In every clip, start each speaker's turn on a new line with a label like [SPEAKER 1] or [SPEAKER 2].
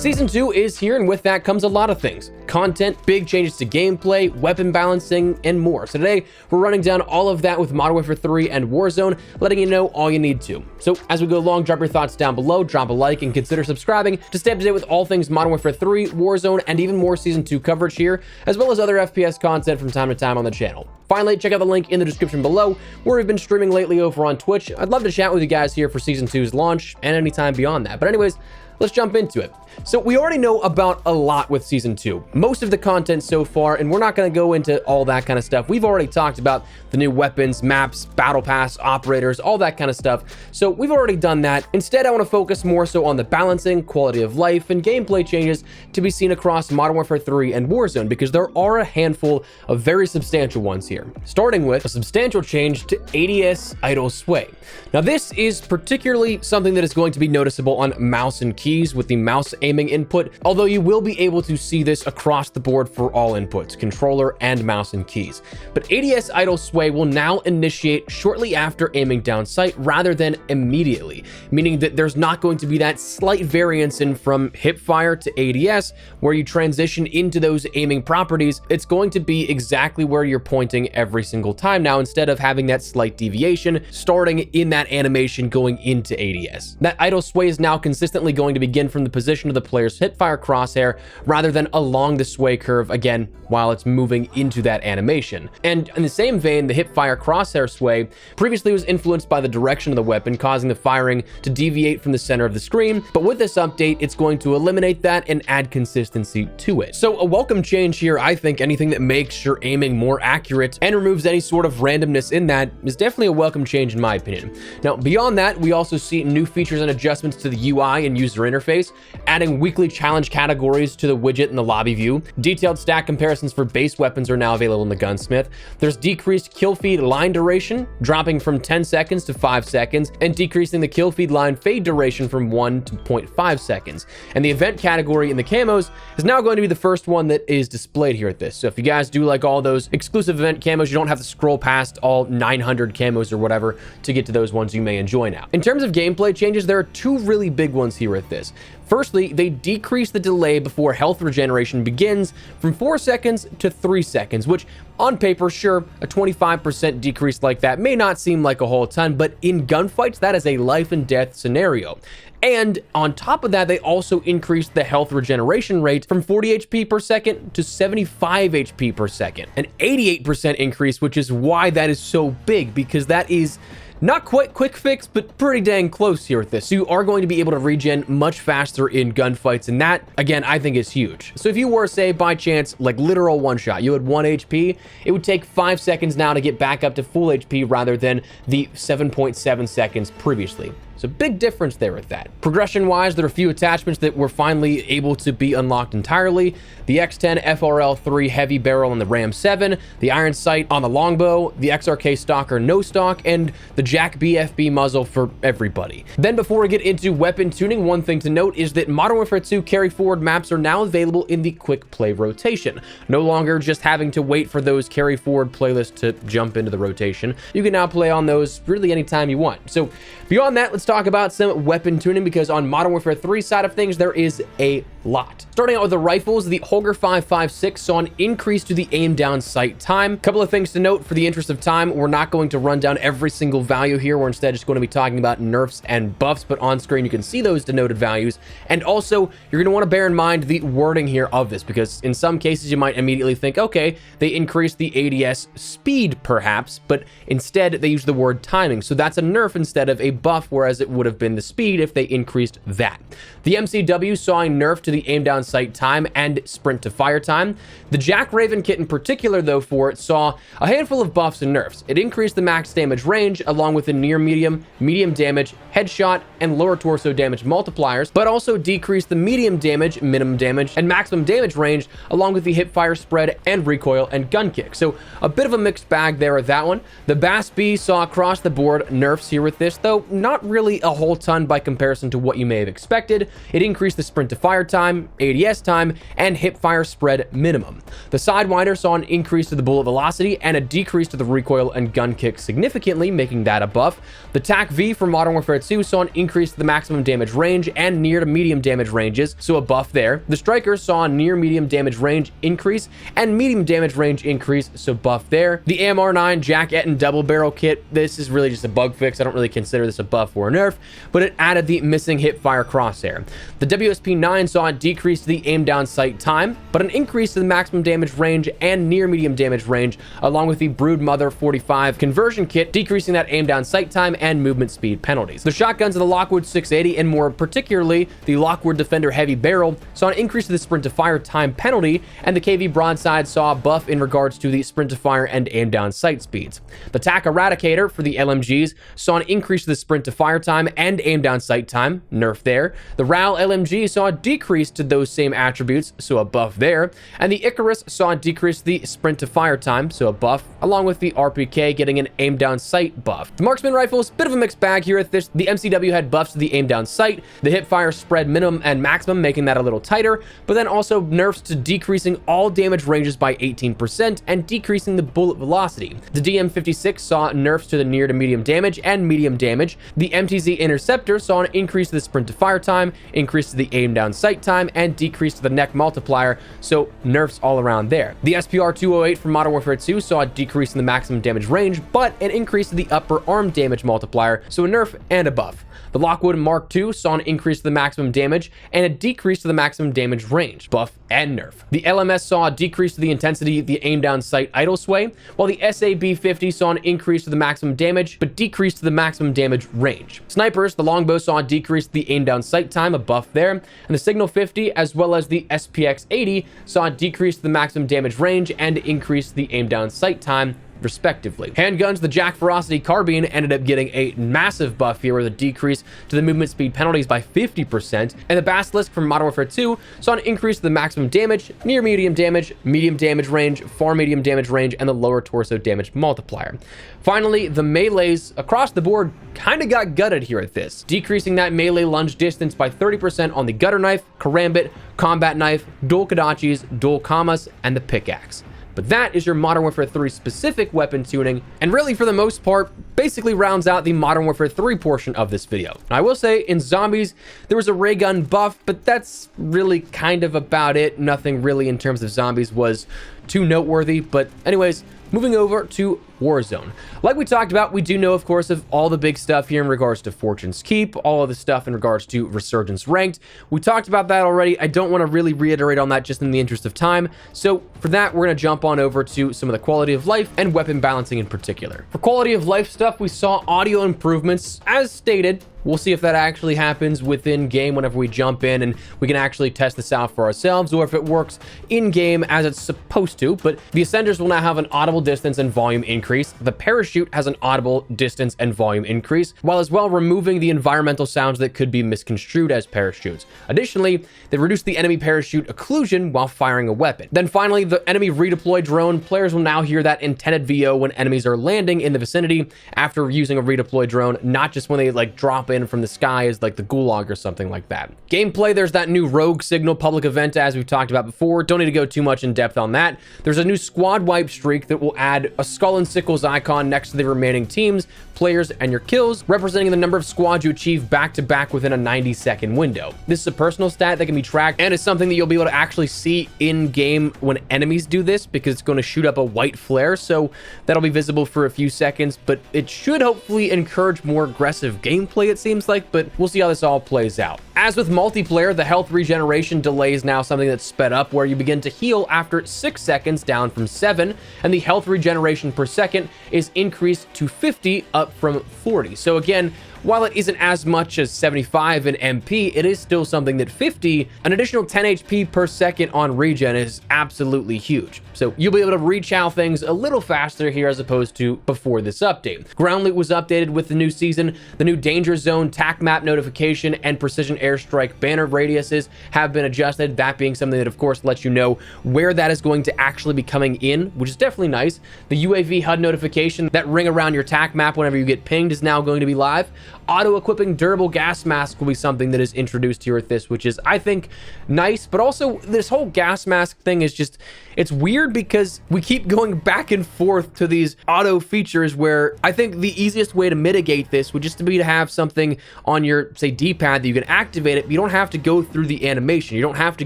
[SPEAKER 1] Season 2 is here, and with that comes a lot of things. Content, big changes to gameplay, weapon balancing, and more. So today, we're running down all of that with Modern Warfare 3 and Warzone, letting you know all you need to. So as we go along, drop your thoughts down below, drop a like, and consider subscribing to stay up to date with all things Modern Warfare 3, Warzone, and even more Season 2 coverage here, as well as other FPS content from time to time on the channel. Finally, check out the link in the description below, where we've been streaming lately over on Twitch. I'd love to chat with you guys here for Season 2's launch, and anytime beyond that. But anyways, let's jump into it. So we already know about a lot with Season 2, most of the content so far, and we're not going to go into all that kind of stuff. We've already talked about the new weapons, maps, battle pass, operators, all that kind of stuff. So we've already done that. Instead, I want to focus more so on the balancing, quality of life, and gameplay changes to be seen across Modern Warfare 3 and Warzone, because there are a handful of very substantial ones here. Starting with a substantial change to ADS idle sway. Now this is particularly something that is going to be noticeable on mouse and keys with the mouse aiming input, although you will be able to see this across the board for all inputs, controller and mouse and keys. But ADS idle sway will now initiate shortly after aiming down sight rather than immediately, meaning that there's not going to be that slight variance in from hip fire to ADS where you transition into those aiming properties. It's going to be exactly where you're pointing every single time now, instead of having that slight deviation starting in that animation going into ADS. That idle sway is now consistently going to begin from the position of the player's hipfire crosshair rather than along the sway curve again while it's moving into that animation. And in the same vein, the hipfire crosshair sway previously was influenced by the direction of the weapon, causing the firing to deviate from the center of the screen, but with this update, it's going to eliminate that and add consistency to it. So a welcome change here. I think anything that makes your aiming more accurate and removes any sort of randomness in that is definitely a welcome change in my opinion. Now, beyond that, we also see new features and adjustments to the UI and user interface, adding weekly challenge categories to the widget in the lobby view. Detailed stack comparisons for base weapons are now available in the gunsmith. There's decreased kill feed line duration, dropping from 10 seconds to 5 seconds, and decreasing the kill feed line fade duration from 1 to 0.5 seconds. And the event category in the camos is now going to be the first one that is displayed here at this. So if you guys do like all those exclusive event camos, you don't have to scroll past all 900 camos or whatever to get to those ones you may enjoy now. In terms of gameplay changes, there are two really big ones here at this. Firstly, they decrease the delay before health regeneration begins from 4 seconds to 3 seconds, which on paper, sure, a 25% decrease like that may not seem like a whole ton, but in gunfights, that is a life and death scenario. And on top of that, they also increased the health regeneration rate from 40 HP per second to 75 HP per second, an 88% increase, which is why that is so big, because that is not quite quick fix, but pretty dang close here with this. So you are going to be able to regen much faster in gunfights, and that, again, I think is huge. So if you were, say, by chance, like literal one shot, you had 1 HP, it would take 5 seconds now to get back up to full HP rather than the 7.7 seconds previously. So big difference there with that. Progression-wise, there are a few attachments that were finally able to be unlocked entirely. The X10 FRL3 heavy barrel on the Ram 7, the iron sight on the longbow, the XRK stalker no stock, and the Jack BFB muzzle for everybody. Then before we get into weapon tuning, one thing to note is that Modern Warfare 2 carry forward maps are now available in the quick play rotation. No longer just having to wait for those carry forward playlists to jump into the rotation. You can now play on those really anytime you want. So beyond that, let's talk about some weapon tuning, because on Modern Warfare 3 side of things, there is a lot. Starting out with the rifles, the Holger 5.56 saw an increase to the aim down sight time. Couple of things to note for the interest of time. We're not going to run down every single value here. We're instead just going to be talking about nerfs and buffs, but on screen you can see those denoted values. And also, you're going to want to bear in mind the wording here of this, because in some cases you might immediately think, okay, they increased the ADS speed perhaps, but instead they use the word timing. So that's a nerf instead of a buff, whereas it would have been the speed if they increased that. The MCW saw a nerf to the aim down sight time and sprint to fire time. The Jack Raven kit in particular, though, for it saw a handful of buffs and nerfs. It increased the max damage range along with the near medium, medium damage, headshot, and lower torso damage multipliers, but also decreased the medium damage, minimum damage, and maximum damage range along with the hip fire spread and recoil and gun kick. So a bit of a mixed bag there with that one. The Bass B saw across the board nerfs here with this, though not really a whole ton by comparison to what you may have expected. It increased the sprint to fire time, ADS time, and hip fire spread minimum. The Sidewinder saw an increase to the bullet velocity and a decrease to the recoil and gun kick significantly, making that a buff. The TAC V for Modern Warfare 2 saw an increase to the maximum damage range and near to medium damage ranges, so a buff there. The Striker saw a near medium damage range increase and medium damage range increase, so buff there. The AMR9 Jack Etten double barrel kit, this is really just a bug fix. I don't really consider this a buff or a nerf, but it added the missing hip fire crosshair. The WSP9 saw a decrease to the aim down sight time, but an increase to the maximum damage range and near medium damage range, along with the Brood Mother 45 conversion kit, decreasing that aim down sight time and movement speed penalties. The shotguns of the Lockwood 680, and more particularly the Lockwood Defender Heavy Barrel, saw an increase to the sprint to fire time penalty, and the KV Broadside saw a buff in regards to the sprint to fire and aim down sight speeds. The TAC Eradicator for the LMGs saw an increase to the sprint to fire time and aim down sight time, nerf there. The RAL LMG saw a decrease to those same attributes, so a buff there. And the Icarus saw a decrease to the sprint to fire time, so a buff, along with the RPK getting an aim down sight buff. The Marksman Rifles, bit of a mixed bag here at this. The MCW had buffs to the aim down sight, the hip fire spread minimum and maximum, making that a little tighter, but then also nerfs to decreasing all damage ranges by 18% and decreasing the bullet velocity. The DM56 saw nerfs to the near to medium damage and medium damage. The MTZ Interceptor saw an increase to the sprint to fire time, increase to the aim down sight time, and decrease to the neck multiplier, so nerfs all around there. The SPR 208 from Modern Warfare 2 saw a decrease in the maximum damage range, but an increase to the upper arm damage multiplier, so a nerf and a buff. The Lockwood Mark II saw an increase to the maximum damage and a decrease to the maximum damage range, buff and nerf. The LMS saw a decrease to the intensity of the aim down sight idle sway, while the SAB-50 saw an increase to the maximum damage, but decrease to the maximum damage range. Snipers, the Longbow saw a decrease to the aim down sight time, a buff there, and the Signal 50 as well as the SPX-80 saw a decrease to the maximum damage range and increase to the aim down sight time, respectively. Handguns, the Jack Ferocity Carbine ended up getting a massive buff here with a decrease to the movement speed penalties by 50%, and the Basilisk from Modern Warfare 2 saw an increase to the maximum damage, near medium damage range, far medium damage range, and the lower torso damage multiplier. Finally, the melees across the board kind of got gutted here at this, decreasing that melee lunge distance by 30% on the Gutter Knife, Karambit, Combat Knife, Dual Kodachis, Dual Kamas, and the Pickaxe. But that is your Modern Warfare 3 specific weapon tuning, and really for the most part basically rounds out the Modern Warfare 3 portion of this video. Now, I will say in zombies there was a ray gun buff, but that's really kind of about it. Nothing really in terms of zombies was too noteworthy. But anyways, moving over to Warzone. Like we talked about, we do know, of course, of all the big stuff here in regards to Fortune's Keep, all of the stuff in regards to Resurgence Ranked. We talked about that already. I don't want to really reiterate on that just in the interest of time. So for that, we're going to jump on over to some of the quality of life and weapon balancing in particular. For quality of life stuff, we saw audio improvements as stated. We'll see if that actually happens within game whenever we jump in and we can actually test this out for ourselves, or if it works in game as it's supposed to. But the Ascenders will now have an audible distance and volume increase. The Parachute has an audible distance and volume increase, while as well removing the environmental sounds that could be misconstrued as parachutes. Additionally, they reduce the enemy parachute occlusion while firing a weapon. Then finally, the enemy redeploy drone. Players will now hear that intended VO when enemies are landing in the vicinity after using a redeploy drone, not just when they like drop in from the sky as like the Gulag or something like that. Gameplay, there's that new Rogue Signal public event as we've talked about before. Don't need to go too much in depth on that. There's a new squad wipe streak that will add a skull and sickles icon next to the remaining teams, players, and your kills, representing the number of squads you achieve back to back within a 90-second window. This is a personal stat that can be tracked, and it's something that you'll be able to actually see in game when enemies do this, because it's going to shoot up a white flare, so that'll be visible for a few seconds, but it should hopefully encourage more aggressive gameplay, it seems like, but we'll see how this all plays out. As with multiplayer, the health regeneration delay is now something that's sped up, where you begin to heal after 6 seconds down from 7, and the health regeneration per second is increased to 50 up from 40. So again, while it isn't as much as 75 in MP, it is still something that 50, an additional 10 HP per second on regen, is absolutely huge. So you'll be able to rechow things a little faster here as opposed to before this update. Ground loot was updated with the new season. The new danger zone, tac map notification, and precision airstrike banner radiuses have been adjusted. That being something that of course lets you know where that is going to actually be coming in, which is definitely nice. The UAV HUD notification that ring around your tac map whenever you get pinged is now going to be live. Auto-equipping durable gas mask will be something that is introduced here with this, which is, I think, nice. But also, this whole gas mask thing is just, it's weird because we keep going back and forth to these auto features where I think the easiest way to mitigate this would just be to have something on your, say, D-pad that you can activate it, but you don't have to go through the animation. You don't have to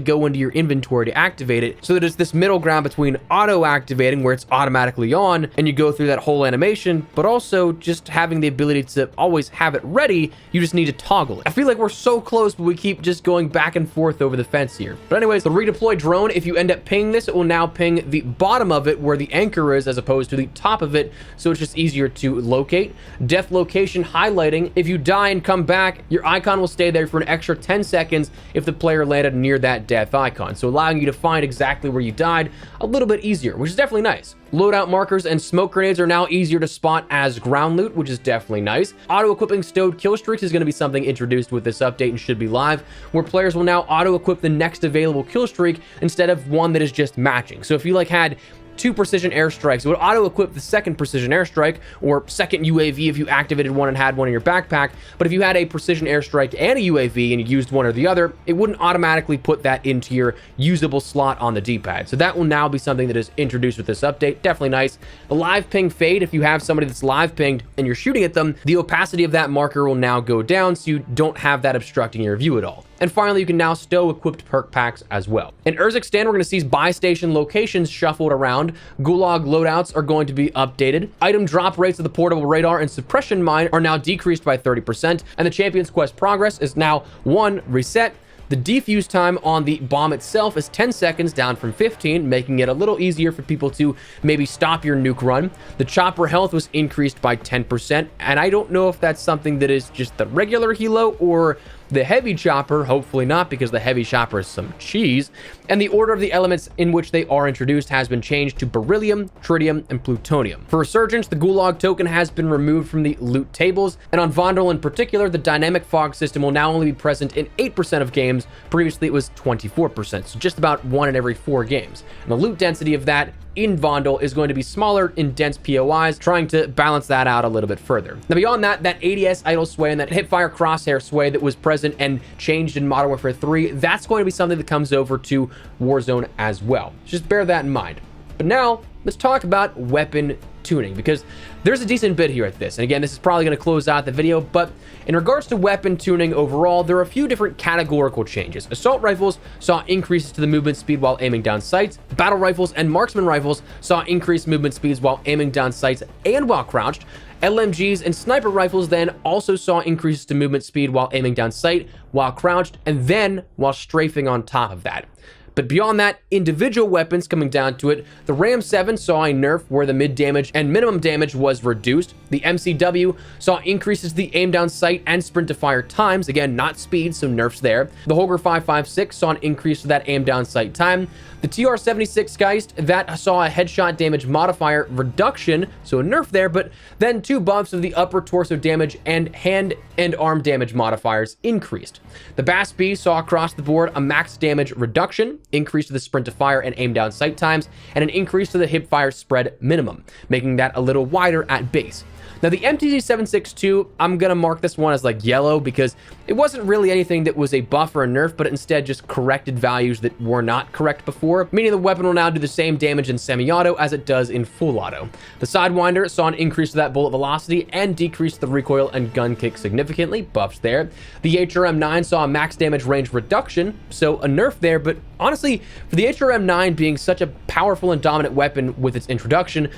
[SPEAKER 1] go into your inventory to activate it. So that it's this middle ground between auto activating where it's automatically on and you go through that whole animation, but also just having the ability to always have it ready. You just need to toggle it. I feel like we're so close, but we keep just going back and forth over the fence here. But anyways, the redeploy drone, if you end up pinging this, it will now ping the bottom of it where the anchor is as opposed to the top of it, so it's just easier to locate. Death location highlighting. If you die and come back, your icon will stay there for an extra 10 seconds if the player landed near that death icon, so allowing you to find exactly where you died a little bit easier, which is definitely nice. Loadout markers and smoke grenades are now easier to spot as ground loot, which is definitely nice. Auto-equipping stowed kill streaks is going to be something introduced with this update and should be live, where players will now auto-equip the next available kill streak instead of one that is just matching. So if you had 2 precision airstrikes, it would auto-equip the second precision airstrike, or second UAV if you activated one and had one in your backpack. But if you had a precision airstrike and a UAV and you used one or the other, it wouldn't automatically put that into your usable slot on the D-pad. So that will now be something that is introduced with this update. Definitely nice. The live ping fade, if you have somebody that's live pinged and you're shooting at them, the opacity of that marker will now go down so you don't have that obstructing your view at all. And finally, you can now stow equipped perk packs as well. In Urzikstan, we're going to see buy station locations shuffled around. Gulag loadouts are going to be updated. Item drop rates of the portable radar and suppression mine are now decreased by 30%. And the Champion's Quest progress is now 1 reset. The defuse time on the bomb itself is 10 seconds down from 15, making it a little easier for people to maybe stop your nuke run. The chopper health was increased by 10%, and I don't know if that's something that is just the regular helo or the heavy chopper. Hopefully not, because the heavy chopper is some cheese. And the order of the elements in which they are introduced has been changed to beryllium, tritium, and plutonium. For Resurgence, the Gulag token has been removed from the loot tables, and on Vondel in particular, the dynamic fog system will now only be present in 8% of games. Previously, it was 24%, so just about 1 in every 4 games. And the loot density of that in Vondel is going to be smaller in dense POIs, trying to balance that out a little bit further. Now, beyond that, that ADS idle sway and that hipfire crosshair sway that was present and changed in Modern Warfare 3, that's going to be something that comes over to Warzone as well. Just bear that in mind. But now, let's talk about weapon tuning, because there's a decent bit here at this. And again, this is probably going to close out the video, but in regards to weapon tuning overall, there are a few different categorical changes. Assault rifles saw increases to the movement speed while aiming down sights. Battle rifles and marksman rifles saw increased movement speeds while aiming down sights and while crouched. LMGs and sniper rifles then also saw increases to movement speed while aiming down sight, while crouched, and then while strafing on top of that. But beyond that, individual weapons, coming down to it, the Ram 7 saw a nerf where the mid damage and minimum damage was reduced. The MCW saw increases to the aim down sight and sprint to fire times, again, not speed, so nerfs there. The Holger 556 saw an increase to that aim down sight time. The TR-76 Geist, that saw a headshot damage modifier reduction, so a nerf there, but then 2 buffs of the upper torso damage and hand and arm damage modifiers increased. The Bass B saw across the board a max damage reduction, increase to the sprint to fire and aim down sight times, and an increase to the hip fire spread minimum, making that a little wider at base. Now, the MTZ-762, I'm going to mark this one as like yellow because it wasn't really anything that was a buff or a nerf, but instead just corrected values that were not correct before, meaning the weapon will now do the same damage in semi-auto as it does in full auto. The Sidewinder saw an increase to that bullet velocity and decreased the recoil and gun kick significantly, buffs there. The HRM9 saw a max damage range reduction, so a nerf there, but honestly, for the HRM9 being such a powerful and dominant weapon with its introduction,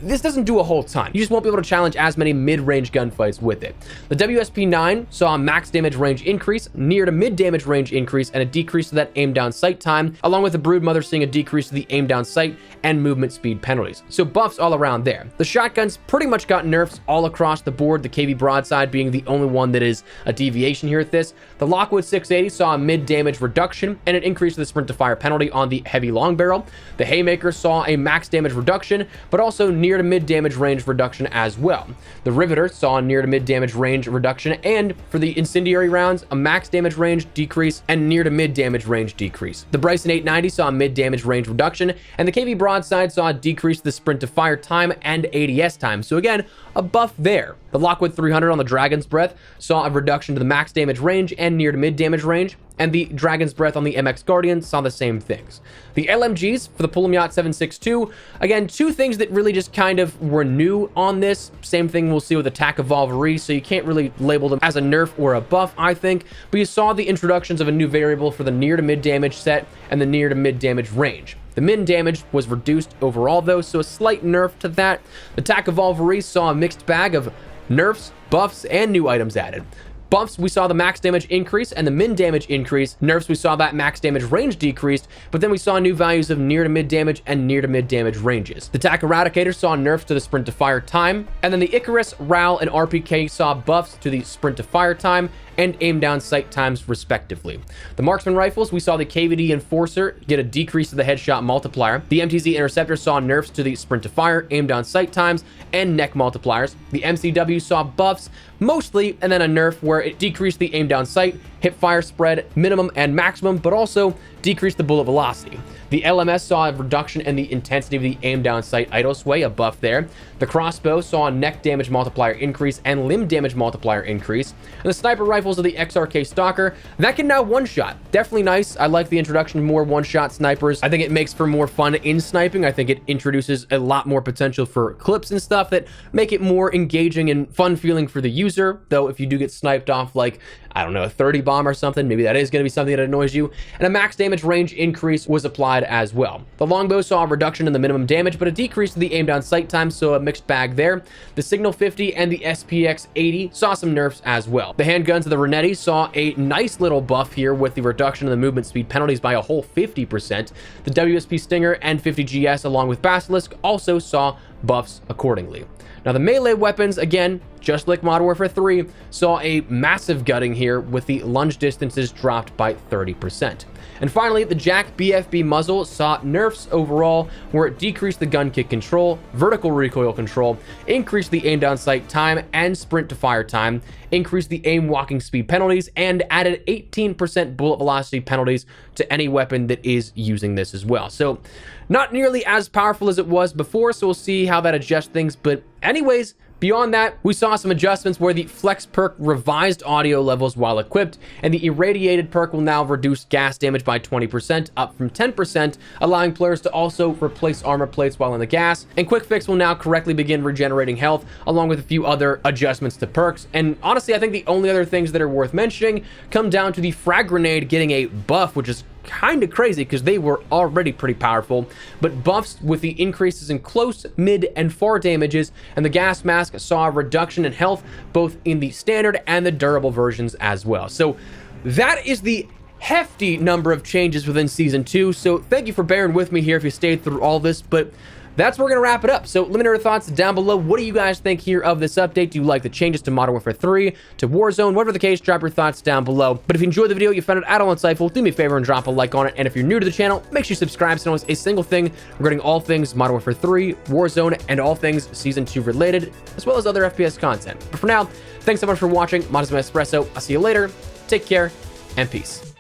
[SPEAKER 1] this doesn't do a whole ton. You just won't be able to challenge as many mid-range gunfights with it. The WSP-9 saw a max damage range increase, near to mid-damage range increase, and a decrease to that aim-down sight time, along with the Broodmother seeing a decrease to the aim-down sight and movement speed penalties. So buffs all around there. The shotguns pretty much got nerfs all across the board, the KV Broadside being the only one that is a deviation here at this. The Lockwood 680 saw a mid-damage reduction and an increase to the sprint to fire penalty on the heavy long barrel. The Haymaker saw a max damage reduction, but also near near to mid damage range reduction as well. The Riveter saw a near to mid damage range reduction, and for the incendiary rounds, a max damage range decrease and near to mid damage range decrease. The Bryson 890 saw a mid damage range reduction, and the KV Broadside saw a decrease to the sprint to fire time and ADS time. So again, a buff there. The Lockwood 300 on the Dragon's Breath saw a reduction to the max damage range and near to mid damage range, and the Dragon's Breath on the MX Guardian saw the same things. The LMGs for the Pullum Yacht 762, again, two things that really just kind of were new on this. Same thing we'll see with Attack Evolvery, so you can't really label them as a nerf or a buff, I think, but you saw the introductions of a new variable for the near to mid damage set and the near to mid damage range. The min damage was reduced overall though, so a slight nerf to that. The Attack Evolvery saw a mixed bag of nerfs, buffs, and new items added. Buffs, we saw the max damage increase and the min damage increase. Nerfs, we saw that max damage range decreased, but then we saw new values of near to mid damage and near to mid damage ranges. The Tac Eradicator saw nerfs to the sprint to fire time, and then the Icarus, Ral, and RPK saw buffs to the sprint to fire time and aim down sight times respectively. The Marksman Rifles, we saw the KVD Enforcer get a decrease to the headshot multiplier. The MTZ Interceptor saw nerfs to the sprint to fire, aim down sight times, and neck multipliers. The MCW saw buffs mostly, and then a nerf where it decreased the aim down sight, hip fire spread, minimum and maximum, but also decreased the bullet velocity. The LMS saw a reduction in the intensity of the aim down sight idle sway, a buff there. The crossbow saw a neck damage multiplier increase and limb damage multiplier increase. And the sniper rifles of the XRK Stalker, that can now one-shot. Definitely nice. I like the introduction of more one-shot snipers. I think it makes for more fun in sniping. I think it introduces a lot more potential for clips and stuff that make it more engaging and fun feeling for the user. Though if you do get sniped off like, I don't know, a 30 bomb or something, maybe that is going to be something that annoys you. And a max damage range increase was applied as well. The longbow saw a reduction in the minimum damage, but a decrease in the aim down sight time, so a mixed bag there. The Signal 50 and the SPX 80 saw some nerfs as well. The handguns of the Renetti saw a nice little buff here with the reduction in the movement speed penalties by a whole 50%. The WSP Stinger and 50GS along with Basilisk also saw buffs accordingly. Now the melee weapons, again, just like Modern Warfare 3, saw a massive gutting here with the lunge distances dropped by 30%. And finally, the Jack BFB muzzle saw nerfs overall, where it decreased the gun kick control, vertical recoil control, increased the aim down sight time and sprint to fire time, increased the aim walking speed penalties, and added 18% bullet velocity penalties to any weapon that is using this as well. So not nearly as powerful as it was before, so we'll see how that adjusts things. But anyways, beyond that, we saw some adjustments where the Flex perk revised audio levels while equipped, and the Irradiated perk will now reduce gas damage by 20%, up from 10%, allowing players to also replace armor plates while in the gas. And Quick Fix will now correctly begin regenerating health, along with a few other adjustments to perks. And honestly, I think the only other things that are worth mentioning come down to the Frag Grenade getting a buff, which is kind of crazy because they were already pretty powerful, but buffs with the increases in close, mid, and far damages, and the gas mask saw a reduction in health both in the standard and the durable versions as well. So that is the hefty number of changes within Season 2, so thank you for bearing with me here if you stayed through all this, but that's where we're going to wrap it up. So let me know your thoughts down below. What do you guys think here of this update? Do you like the changes to Modern Warfare 3, to Warzone? Whatever the case, drop your thoughts down below. But if you enjoyed the video, you found it at all insightful, do me a favor and drop a like on it. And if you're new to the channel, make sure you subscribe so you don't miss a single thing regarding all things Modern Warfare 3, Warzone, and all things Season 2 related, as well as other FPS content. But for now, thanks so much for watching. Modern Espresso. I'll see you later. Take care and peace.